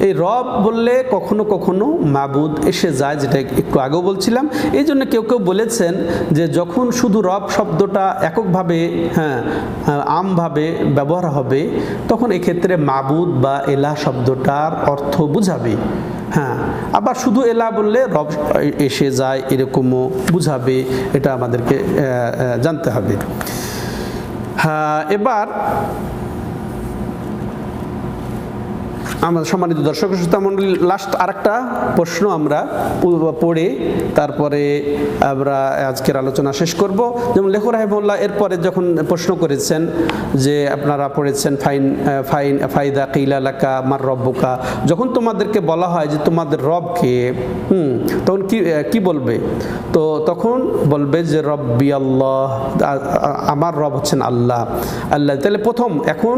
এই রব বললে কখনো কখনো মাবুদ এসে যায়, যেটা একটু আগেও বলছিলাম। এই জন্য কেউ কেউ বলেছেন যে যখন শুধু রব শব্দটা এককভাবে, হ্যাঁ, আমভাবে ব্যবহার হবে, তখন এক্ষেত্রে মাবুদ বা এলাহ শব্দটার অর্থ বুঝাবে। হ্যাঁ, আবার শুধু এলা বললে রব এসে যায়, এরকমও বুঝাবে। এটা আমাদেরকে জানতে হবে। হ্যাঁ, এবার আমার সম্মানিত দর্শক শ্রোতামণ্ডলী, লাস্ট আরেকটা প্রশ্ন আমরা পড়ে তারপরে আমরা আজকের আলোচনা শেষ করব। যেমন লেখক রাহিমাহুল্লাহ এরপরে যখন প্রশ্ন করেছেন যে আপনারা পড়েছেন ফাইদা কিলা লাকা মার রব্বুকা, যখন তোমাদেরকে বলা হয় যে তোমাদের রবকে, তখন কি বলবে? তো তখন বলবে যে রব্বি আল্লাহ, আমার রব হচ্ছেন আল্লাহ। তাহলে প্রথম, এখন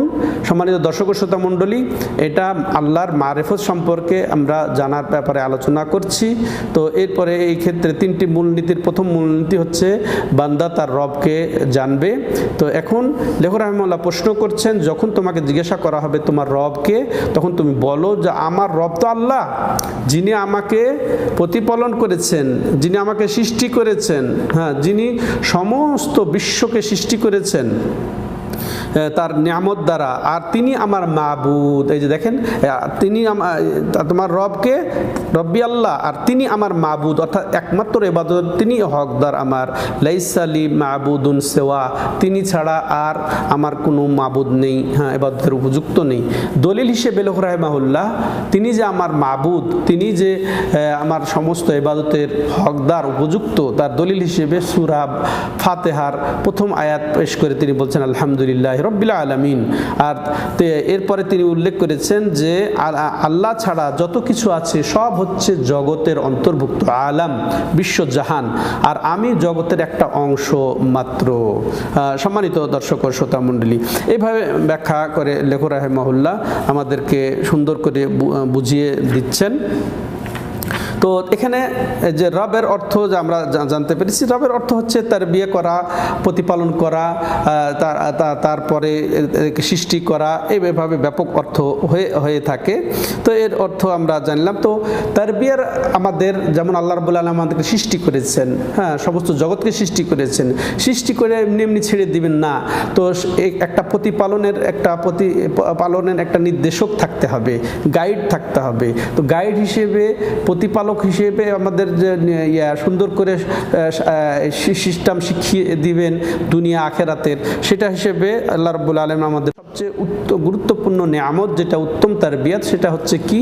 সম্মানিত দর্শক শ্রোতামণ্ডলী, এটা আল্লাহর মারিফত সম্পর্কে আমরা জানার ব্যাপারে আলোচনা করছি। তো এরপরে এই ক্ষেত্রে তিনটি মূলনীতির প্রথম মূলনীতি হচ্ছে বান্দা তার রবকে জানবে। তো এখন লেখক রাহিমাহুল্লাহ প্রশ্ন করছেন, যখন তোমাকে জিজ্ঞাসা করা হবে তোমার রবকে, তখন তুমি বলো যে আমার রব তো আল্লাহ, যিনি আমাকে প্রতিপালন করেছেন, যিনি আমাকে সৃষ্টি করেছেন, হ্যাঁ, যিনি সমস্ত বিশ্বকে সৃষ্টি করেছেন, তার নিয়ামত দ্বারা, আর তিনি আমার মাবুদ। এই যে দেখেন, তিনি তোমার রবকে রব্বি আল্লাহ, আর তিনি আমার মাবুদ, অর্থাৎ একমাত্র ইবাদত তিনি হকদার আমার। লাইসা লি মাবুদুন সিওয়া, তিনি ছাড়া আর আমার কোনো মাবুদ নেই, হ্যাঁ, ইবাদতের উপযুক্ত নেই। দলিল হিসেবে লেখ রাহিমাহুল্লাহ, তিনি যে আমার মাবুদ, তিনি যে আমার সমস্ত ইবাদতের হকদার উপযুক্ত, তার দলিল হিসেবে সূরা ফাতিহার প্রথম আয়াত পেশ করে তিনি বলছেন আলহামদুলিল্লাহ রাব্বিল আলামিন। আর এরপরে তিনি উল্লেখ করেছেন যে আল্লাহ ছাড়া যত কিছু আছে সব হচ্ছে জগতের অন্তর্ভুক্ত, আলাম বিশ্বজাহান, আর আমি জগতের একটা অংশ মাত্র। সম্মানিত দর্শক ও শ্রোতা মণ্ডলী, এইভাবে ব্যাখ্যা করে লেখক রাহিমাহুল্লাহ আমাদেরকে সুন্দর করে বুঝিয়ে দিচ্ছেন। তো এখানে যে রবের অর্থ যে আমরা জানতে পেরেছি, রবের অর্থ হচ্ছে তার বিয়ে করা, প্রতিপালন করা, তারপরে সৃষ্টি করা, এইভাবে ব্যাপক অর্থ হয়ে থাকে। তো এর অর্থ আমরা জানলাম। তো তার বিয়ের আমাদের যেমন আল্লাহ রাব্বুল আলামিন আমাদেরকে সৃষ্টি করেছেন, হ্যাঁ, সমস্ত জগৎকে সৃষ্টি করেছেন, সৃষ্টি করে এমনি এমনি ছেড়ে দিবেন না। তো একটা প্রতিপালনের একটা নির্দেশক থাকতে হবে, গাইড থাকতে হবে। তো গাইড হিসেবে, প্রতিপালক হিসেবে আমাদের যে সুন্দর করে সিস্টেম শিখিয়ে দিবেন দুনিয়া আখেরাতের, সেটা হিসেবে আল্লাহ রাব্বুল আলামিন আমাদের সবচেয়ে গুরুত্বপূর্ণ নিয়ামত, যেটা উত্তম তারবিয়াত, সেটা হচ্ছে কি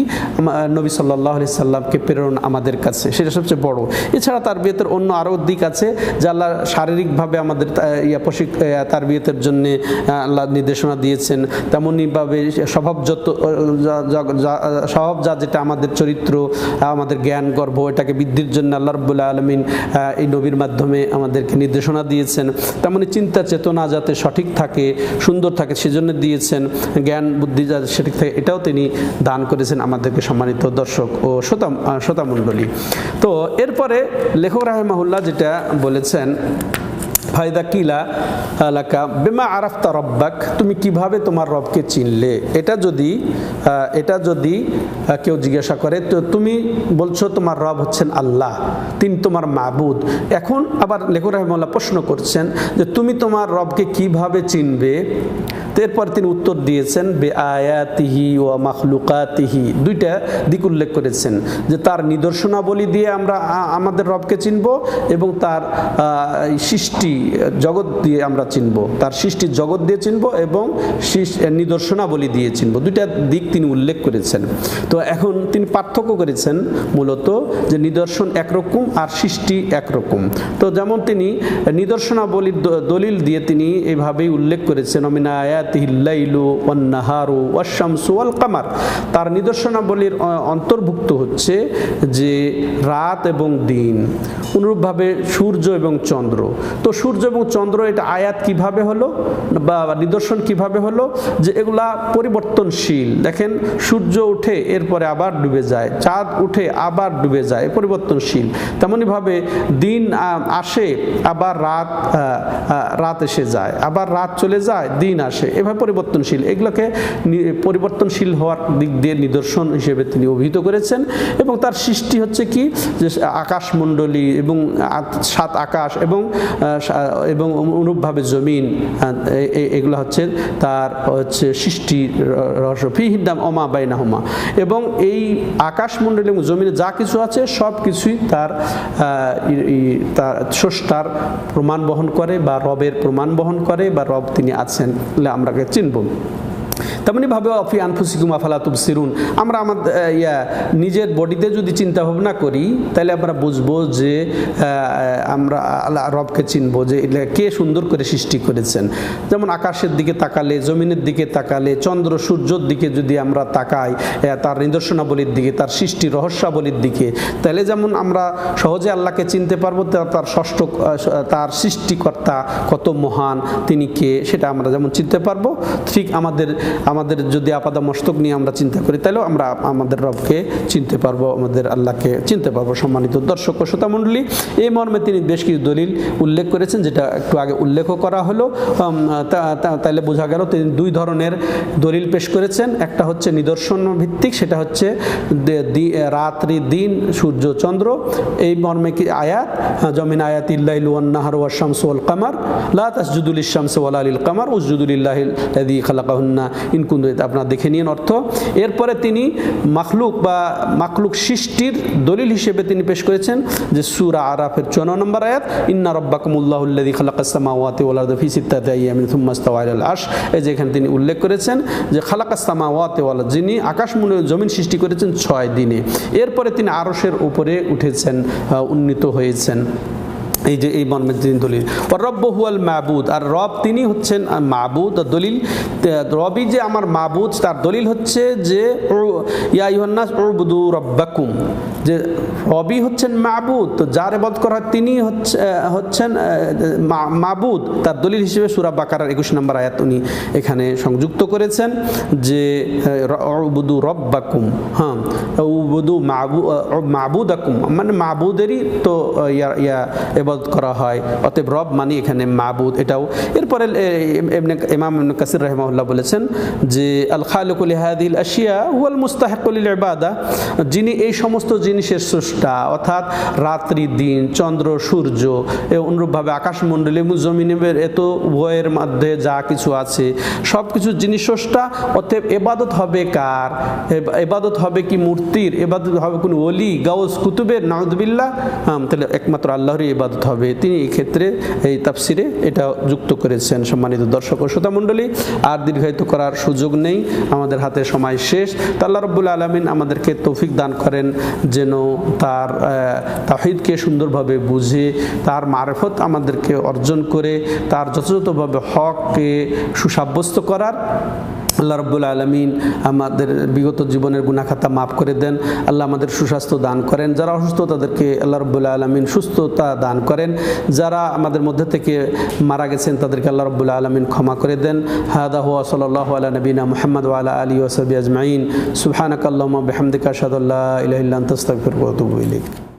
নবী সাল্লাল্লাহু আলাইহি সাল্লামকে প্রেরণ আমাদের কাছে, সেটা সবচেয়ে বড়। এছাড়া তারবিয়াতের অন্য আরও দিক আছে যে আল্লাহ শারীরিকভাবে আমাদের তারবিয়াতের জন্য আল্লাহ নির্দেশনা দিয়েছেন, তেমনইভাবে স্বভাবজাত যেটা আমাদের চরিত্র, আমাদের জ্ঞান গর্ব, এটাকে বৃদ্ধির জন্য আল্লাহ রাব্বুল আলামিন এই নবীর মাধ্যমে আমাদেরকে নির্দেশনা দিয়েছেন। তেমনি চিন্তা চেতনা যাতে সঠিক থাকে, সুন্দর থাকে, সেজন্য দিয়েছেন। জ্ঞান বুদ্ধি যাতে সঠিক থাকে, এটাও তিনি দান করেছেন আমাদেরকে, সম্মানিত দর্শক ও শ্রোতা মণ্ডলী। তো এরপরে লেখক রাহিমাহুল্লাহ যেটা বলেছেন, ফায়দা কিলা লাকা বিমা আরাফতা রব্বাক, তুমি কিভাবে তোমার রবকে চিনলে। এটা যদি কেউ জিজ্ঞাসা করে, তো তুমি বলছো তোমার রব হচ্ছেন আল্লাহ, তিনি তোমার মাবুদ। এখন আবার লেখক রাহিমাহুল্লাহ প্রশ্ন করছেন যে তুমি তোমার রবকে কিভাবে চিনবে। এরপর তিনি উত্তর দিয়েছেন বে আয়াতিহি ওয়া মাখলুকাতিহি, দুইটা দিক উল্লেখ করেছেন, যে তার নিদর্শনাবলী দিয়ে আমরা আমাদের রবকে চিনব, এবং তার সৃষ্টি জগৎ দিয়ে আমরা চিনব, তার সৃষ্টির জগৎ দিয়ে চিনব, এবং নিদর্শনাবলী দিয়ে চিনব। দুইটা দিক তিনি উল্লেখ করেছেন। তো এখন তিনি পার্থক্য করেছেন মূলত, যে নিদর্শন একরকম আর সৃষ্টি একরকম। তো যেমন তিনি নিদর্শনাবলীর দলিল দিয়ে তিনি এইভাবেই উল্লেখ করেছেন, মিনা আয়াতিহিল লাইলু ওয়ান নাহারু ওয়াশ শামসু ওয়াল কামার, তার নিদর্শনাবলীর অন্তর্ভুক্ত হচ্ছে যে রাত এবং দিন, অনুরূপভাবে সূর্য এবং চন্দ্র। তো সূর্য এবং চন্দ্র এটা আয়াত কিভাবে হলো বা নিদর্শন কিভাবে হলো, যে এগুলা পরিবর্তনশীল। দেখেন, সূর্য উঠে এরপরে আবার ডুবে যায়, চাঁদ উঠে আবার ডুবে যায়, পরিবর্তনশীল। তেমনইভাবে দিন আসে, আবার রাত এসে যায়, আবার রাত চলে যায়, দিন আসে, এভাবে পরিবর্তনশীল। এগুলোকে পরিবর্তনশীল হওয়ার দিক দিয়ে নিদর্শন হিসেবে তিনি অভিহিত করেছেন। এবং তার সৃষ্টি হচ্ছে কি, যে আকাশমণ্ডলী এবং সাত আকাশ এবং অনুরূপভাবে জমিন, এগুলো হচ্ছে তার সৃষ্টির রহস্য, ফিহিদ্দাম ওমা বাইনাহুমা। এবং এই আকাশমণ্ডলী এবং জমিনে যা কিছু আছে সব কিছুই তার স্রষ্টার প্রমাণ বহন করে, বা রবের প্রমাণ বহন করে, বা রব তিনি আছেন আমরা চিনব। তেমনিভাবে অফি আনফুসিকুম আফালা তুবসিরুন, আমরা আমাদের নিজের বডিতে যদি চিন্তা ভাবনা করি, তাহলে আমরা বুঝবো যে আমরা আল্লাহ রবকে চিনব, যে কে সুন্দর করে সৃষ্টি করেছেন। যেমন আকাশের দিকে তাকালে, জমিনের দিকে তাকালে, চন্দ্র সূর্যর দিকে যদি আমরা তাকাই, তার নিদর্শনাবলীর দিকে, তার সৃষ্টি রহস্যাবলীর দিকে, তাহলে যেমন আমরা সহজে আল্লাহকে চিনতে পারবো, তার সৃষ্টিকর্তা কত মহান, তিনি কে, সেটা আমরা যেমন চিনতে পারবো। ঠিক আমাদের আমাদের যদি আপাদা মস্তক নিয়ে আমরা চিন্তা করি তাহলেও আমরা আমাদের রবকে চিনতে পারবো, আমাদের আল্লাহকে চিনতে পারবো। সম্মানিত দর্শক ও শ্রোতা মণ্ডলী, এই মর্মে তিনি বেশ কিছু দলিল উল্লেখ করেছেন, যেটা একটু আগে উল্লেখও করা হলো। তাইলে বোঝা গেল তিনি দুই ধরনের দলিল পেশ করেছেন। একটা হচ্ছে নিদর্শন ভিত্তিক, সেটা হচ্ছে রাত্রি দিন সূর্য চন্দ্র, এই মর্মে কি আয়াত, জমিন আয়াতিল্লাহিল ওয়ান নাহার ওয়াশ শামসু ওয়াল কামার লা তাসজুদু লিশ শামসি ওয়ালা লিল কামার উসজুদু লিল্লাহিল্লাযী খালাকাহুন্না ইন কুনতুম, আপনারা দেখে নিন অর্থ। এরপরে তিনি মাখলুক সৃষ্টির দলিল হিসেবে তিনি পেশ করেছেন যে সূরা আরাফের 54 নম্বর আয়াত, ইন্না রাব্বাকুমুল্লাহুল্লাযী খালাকাস সামাওয়াতি ওয়াল আরদা ফি সিত্তাতি আইয়ামিন সুম্মা ইসতাওয়া আলাল আরশ। এই যে এখানে তিনি উল্লেখ করেছেন যে খালাকাস সামাওয়াতি ওয়াল, যিনি আকাশ জমিন সৃষ্টি করেছেন 6 দিনে। এরপরে তিনি আরশের উপরে উঠেছেন, উন্নীত হয়েছেন। এই যে এই মর্মে তিনি দলিল। রব্ব হুয়াল মাবুদ, আর রব তিনি হচ্ছেন মাবুদ। দলিল রবই যে আমার মাবুদ, তার দলিল হচ্ছে যে ইয়া আইয়ুহান নাস উবুদু রাব্বাকুম, যে রবই হচ্ছেন মাবুদ, তো যার ইবাদত করা হয় তিনি হচ্ছেন মাবুদ। তার দলিল হিসেবে সূরা বাকারার 21 নম্বর আয়াত উনি এখানে সংযুক্ত করেছেন যে উবুদু রাব্বাকুম, হ্যাঁ উবুদু মাবুদাকুম, মানে মাবুদেরই তো ইবাদত করা হয়, অতএব রব মানে এখানে মাবুদ, এটাও। এরপরে ইমাম ইবনে কাসির রাহিমাহুল্লাহ বলেছেন যে আল খালিকু লিহাদিল আশিয়া হুয়াল মুস্তাহিকু লিল ইবাদা, যিনি এই সমস্ত জিনিসের স্রষ্টা, অর্থাৎ রাত্রি দিন চন্দ্র সূর্য, অনুরূপভাবে আকাশমণ্ডলী জমিনের এত উভয়ের মধ্যে যা কিছু আছে সব কিছু জিনিস স্রষ্টা। অতএব ইবাদত হবে কার? ইবাদত হবে কি মূর্তির? ইবাদত হবে কোন ওলি গাউস কুতুবের? নাউযুবিল্লাহ। তাহলে একমাত্র আল্লাহরই ইবাদত হবে। তিনি এই ক্ষেত্রে এই তাফসিরে এটা যুক্ত করেছেন। সম্মানিত দর্শক ও শ্রোতা মণ্ডলী, আর দীর্ঘায়িত করার সুযোগ নেই, আমাদের হাতে সময় শেষ। তো আল্লাহ রাব্বুল আলামিন আমাদেরকে তৌফিক দান করেন যেন তার তাওহীদকে সুন্দরভাবে বুঝে, তার মারিফত আমাদেরকে অর্জন করে, তার যথাযথভাবে হককে সুসাব্যস্ত করার। আল্লাহ রাব্বুল আলামিন আমাদের বিগত জীবনের গুনাহ খাতা মাফ করে দেন। আল্লাহ আমাদের সুস্বাস্থ্য দান করেন। যারা অসুস্থ তাদেরকে আল্লাহ রাব্বুল আলামিন সুস্থতা দান করেন। যারা আমাদের মধ্যে থেকে মারা গেছেন তাদেরকে আল্লাহ রাব্বুল আলামিন ক্ষমা করে দেন। হাদা হুয়া সাল্লাল্লাহু আলা নবিনা মুহাম্মদ ওয়া আলা আলিহি ওয়া সাহবিহি আজমাইন। সুবহানাকাল্লাহুম্মা বিহামদিকা আশহাদু আল্লা ইলাহা ইল্লা আনতা আস্তাগফিরুকা ওয়া আতুবু ইলাইক।